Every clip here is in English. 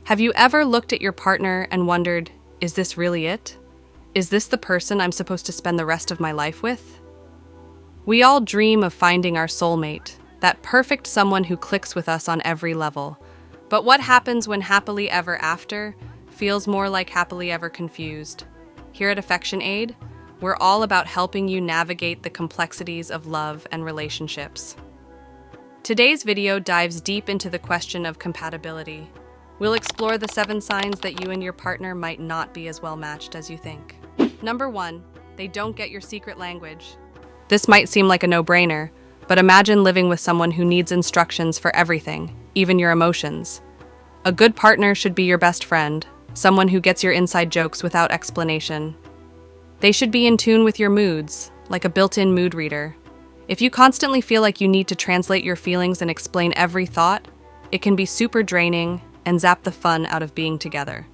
Have you ever looked at your partner and wondered, is this really it? Is this the person I'm supposed to spend the rest of my life with? We all dream of finding our soulmate, that perfect someone who clicks with us on every level. But what happens when happily ever after feels more like happily ever confused? Here at Affection Aid, we're all about helping you navigate the complexities of love and relationships. Today's video dives deep into the question of compatibility. We'll explore the 7 signs that you and your partner might not be as well matched as you think. Number 1, they don't get your secret language. This might seem like a no-brainer, but imagine living with someone who needs instructions for everything, even your emotions. A good partner should be your best friend, someone who gets your inside jokes without explanation. They should be in tune with your moods, like a built-in mood reader. If you constantly feel like you need to translate your feelings and explain every thought, it can be super draining and zap the fun out of being together.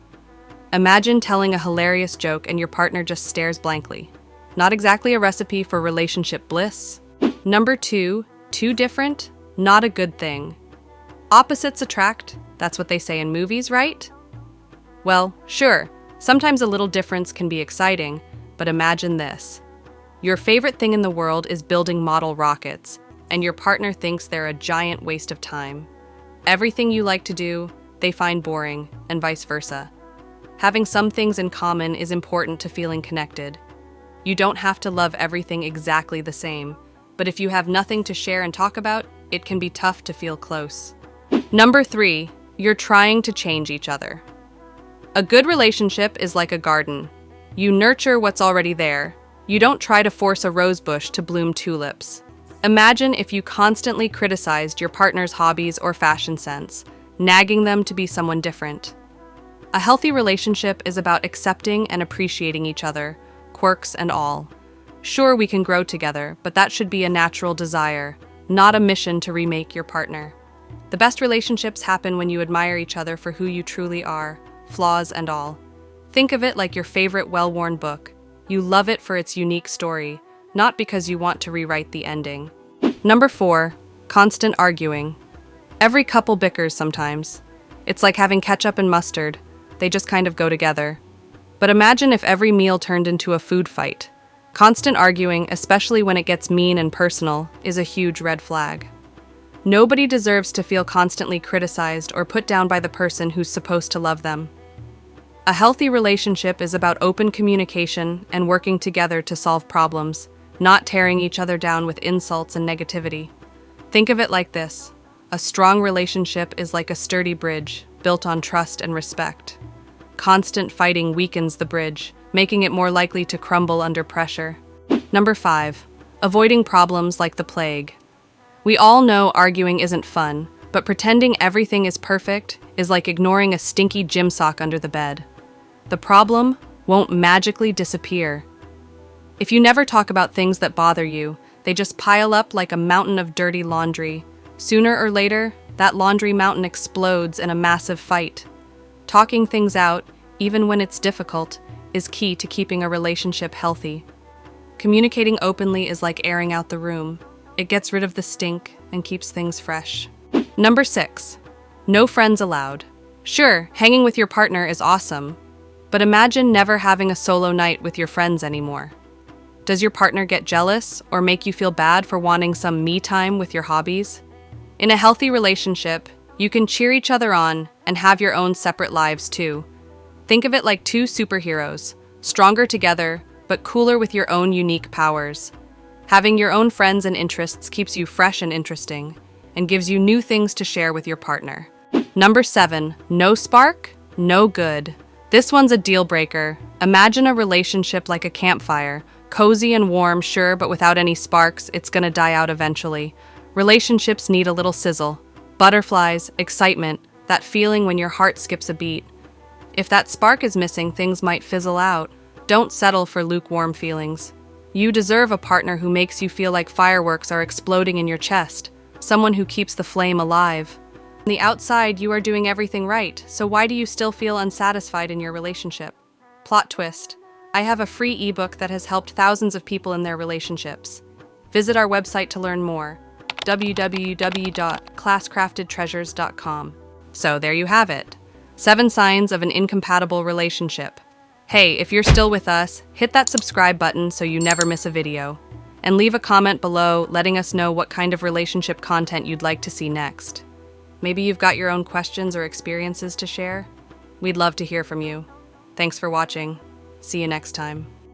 Imagine telling a hilarious joke and your partner just stares blankly. Not exactly a recipe for relationship bliss. Number 2, too different? Not a good thing. Opposites attract, that's what they say in movies, right? Well, sure, sometimes a little difference can be exciting, but imagine this. Your favorite thing in the world is building model rockets, and your partner thinks they're a giant waste of time. Everything you like to do, they find boring, and vice versa. Having some things in common is important to feeling connected. You don't have to love everything exactly the same, but if you have nothing to share and talk about, it can be tough to feel close. Number 3, you're trying to change each other. A good relationship is like a garden. You nurture what's already there. You don't try to force a rose bush to bloom tulips. Imagine if you constantly criticized your partner's hobbies or fashion sense, nagging them to be someone different. A healthy relationship is about accepting and appreciating each other, quirks and all. Sure, we can grow together, but that should be a natural desire, not a mission to remake your partner. The best relationships happen when you admire each other for who you truly are, flaws and all. Think of it like your favorite well-worn book. You love it for its unique story, not because you want to rewrite the ending. Number 4, constant arguing. Every couple bickers sometimes. It's like having ketchup and mustard. They just kind of go together. But imagine if every meal turned into a food fight. Constant arguing, especially when it gets mean and personal, is a huge red flag. Nobody deserves to feel constantly criticized or put down by the person who's supposed to love them. A healthy relationship is about open communication and working together to solve problems, not tearing each other down with insults and negativity. Think of it like this. A strong relationship is like a sturdy bridge, built on trust and respect. Constant fighting weakens the bridge, making it more likely to crumble under pressure. Number 5, avoiding problems like the plague. We all know arguing isn't fun, but pretending everything is perfect is like ignoring a stinky gym sock under the bed. The problem won't magically disappear. If you never talk about things that bother you, they just pile up like a mountain of dirty laundry. Sooner or later, that laundry mountain explodes in a massive fight. Talking things out, even when it's difficult, is key to keeping a relationship healthy. Communicating openly is like airing out the room. It gets rid of the stink and keeps things fresh. Number 6, no friends allowed. Sure, hanging with your partner is awesome, but imagine never having a solo night with your friends anymore. Does your partner get jealous or make you feel bad for wanting some me time with your hobbies? In a healthy relationship, you can cheer each other on and have your own separate lives too. Think of it like 2 superheroes, stronger together, but cooler with your own unique powers. Having your own friends and interests keeps you fresh and interesting, and gives you new things to share with your partner. Number 7, no spark, no good. This one's a deal breaker. Imagine a relationship like a campfire, cozy and warm, sure, but without any sparks, it's gonna die out eventually. Relationships need a little sizzle. Butterflies, excitement, that feeling when your heart skips a beat. If that spark is missing, things might fizzle out. Don't settle for lukewarm feelings. You deserve a partner who makes you feel like fireworks are exploding in your chest, someone who keeps the flame alive. On the outside, you are doing everything right, so why do you still feel unsatisfied in your relationship? Plot twist. I have a free ebook that has helped thousands of people in their relationships. Visit our website to learn more, www.classcraftedtreasures.com. So there you have it. 7 signs of an incompatible relationship. Hey, if you're still with us, hit that subscribe button so you never miss a video. And leave a comment below letting us know what kind of relationship content you'd like to see next. Maybe you've got your own questions or experiences to share? We'd love to hear from you. Thanks for watching. See you next time.